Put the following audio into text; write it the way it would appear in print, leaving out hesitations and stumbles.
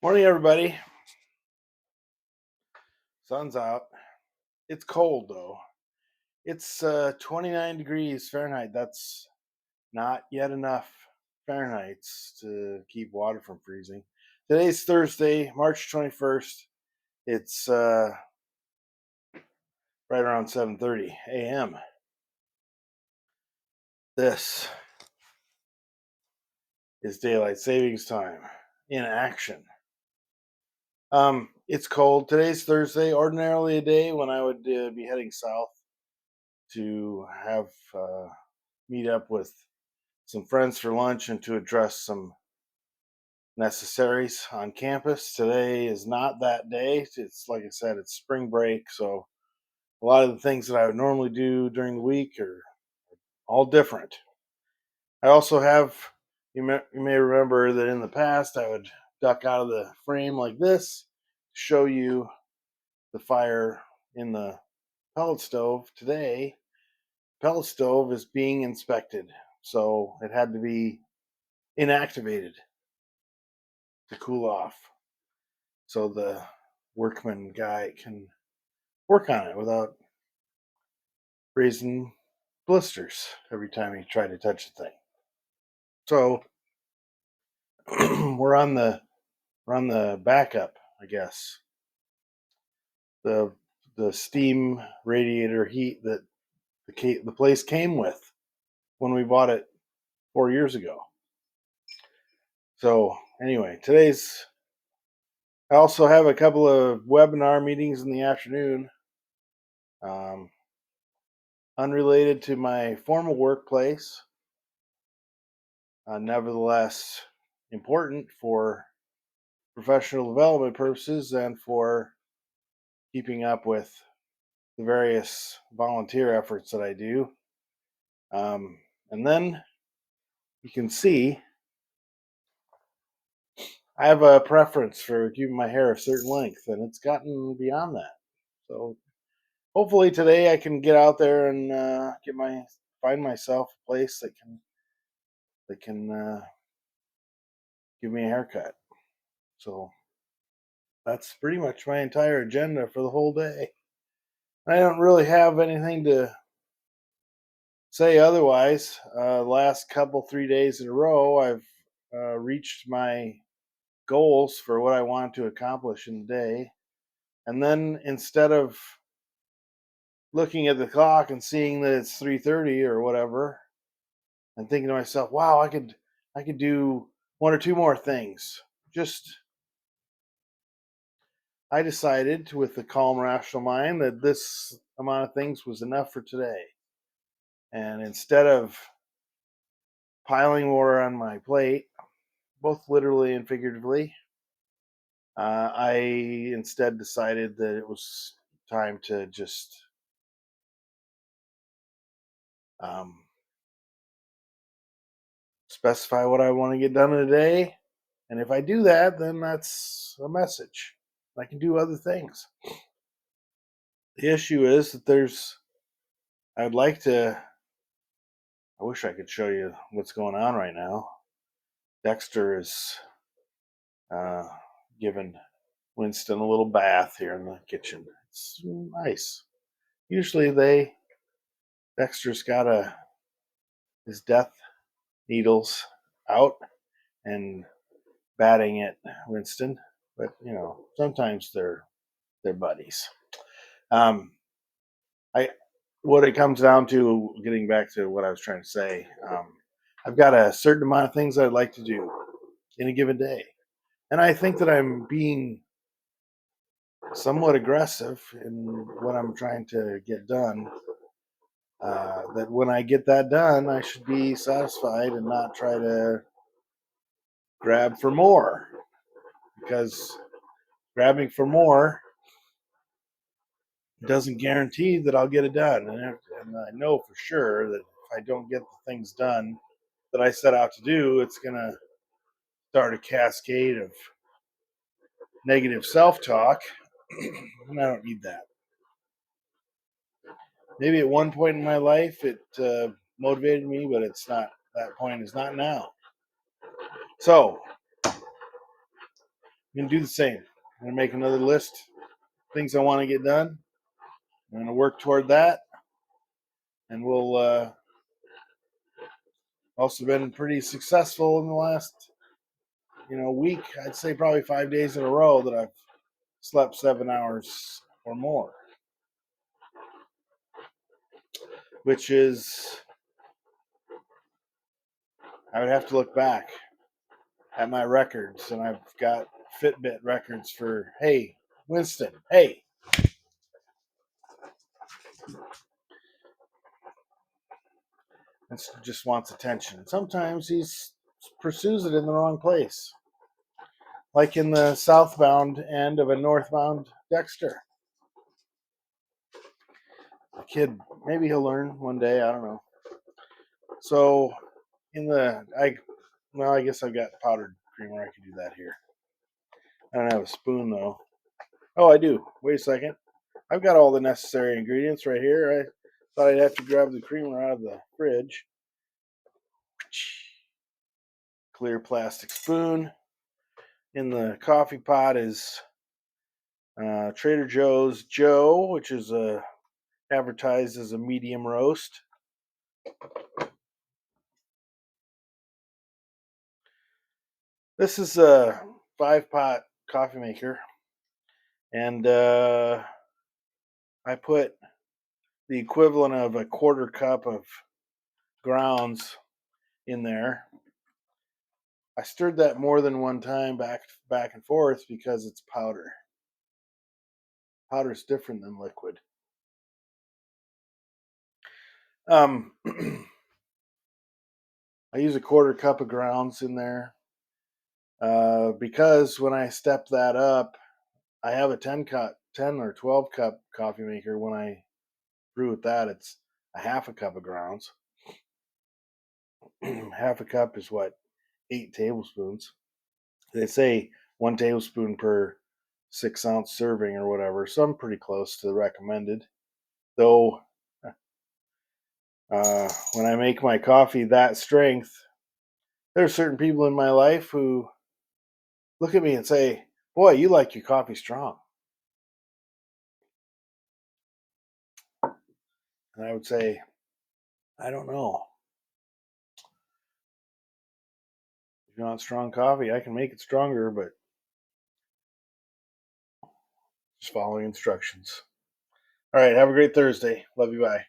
Morning, everybody. Sun's out. It's cold though. It's 29 degrees Fahrenheit. That's not yet enough Fahrenheit to keep water from freezing. Today's Thursday, March 21st. It's right around 7:30 a.m. This is daylight savings time in action. It's cold. Today's Thursday. Ordinarily a day when I would be heading south to have meet up with some friends for lunch and to address some necessaries on campus. Today is not that day. It's like I said, it's spring break, so a lot of the things that I would normally do during the week are all different. I also have you may remember that in the past I would duck out of the frame like this, show you the fire in the pellet stove. Today, pellet stove is being inspected, so it had to be inactivated to cool off so the workman guy can work on it without raising blisters every time he tried to touch the thing. So we're on the backup, I guess. The the steam radiator heat that the place came with when we bought it 4 years ago. So anyway, I also have a couple of webinar meetings in the afternoon, um, unrelated to my formal workplace, nevertheless important for professional development purposes and for keeping up with the various volunteer efforts that I do. And then you can see I have a preference for keeping my hair a certain length, and it's gotten beyond that. So hopefully today I can get out there and find myself a place that can give me a haircut. So that's pretty much my entire agenda for the whole day. I don't really have anything to say otherwise. Last couple 3 days in a row, I've reached my goals for what I want to accomplish in the day, and then instead of looking at the clock and seeing that it's 3:30 or whatever, and thinking to myself, "Wow, I could do one or two more things." Just I decided with a calm, rational mind that this amount of things was enough for today, and instead of piling more on my plate, both literally and figuratively, I instead decided that it was time to just um, specify what I want to get done in a day. And if I do that, then that's a message. I can do other things. The issue is that I'd like to, I wish I could show you what's going on right now. Dexter is uh, giving Winston a little bath here in the kitchen. It's nice. Usually Dexter's got his death needles out and batting at Winston, but sometimes they're buddies. Um, I what it comes down to, getting back to what I was trying to say, I've got a certain amount of things I'd like to do in a given day, and I think that I'm being somewhat aggressive in what I'm trying to get done. That when I get that done, I should be satisfied and not try to grab for more, because grabbing for more doesn't guarantee that I'll get it done. And I know for sure that if I don't get the things done that I set out to do, it's going to start a cascade of negative self talk. And I don't need that. Maybe at one point in my life it motivated me, but it's not, that point is not now. So I'm gonna do the same. I'm gonna make another list of things I want to get done. I'm gonna work toward that, and we'll also been pretty successful in the last week. I'd say probably 5 days in a row that I've slept 7 hours or more, which is, I would have to look back at my records, and I've got Fitbit records for, hey, Winston, hey, this just wants attention. Sometimes he pursues it in the wrong place, like in the southbound end of a northbound Dexter. The kid, maybe he'll learn one day. I don't know. So I guess I've got powdered creamer. I can do that here. I don't have a spoon though. Oh, I do. Wait a second. I've got all the necessary ingredients right here. I thought I'd have to grab the creamer out of the fridge. Clear plastic spoon. In the coffee pot is Trader Joe's Joe, which is advertised as a medium roast. This is a 5-pot coffee maker, and I put the equivalent of a quarter cup of grounds in there. I stirred that more than one time, back and forth, because it's powder. Powder is different than liquid. I use a quarter cup of grounds in there because when I step that up, I have a 10 or 12 cup coffee maker. When I brew with that, it's a half a cup of grounds. Half a cup is what, 8 tablespoons. They say 1 tablespoon per 6-ounce serving or whatever, so I'm pretty close to the recommended. Though, when I make my coffee that strength, there are certain people in my life who look at me and say, "Boy, you like your coffee strong." And I would say, "I don't know. If you want strong coffee, I can make it stronger, but just following instructions." All right, have a great Thursday. Love you. Bye.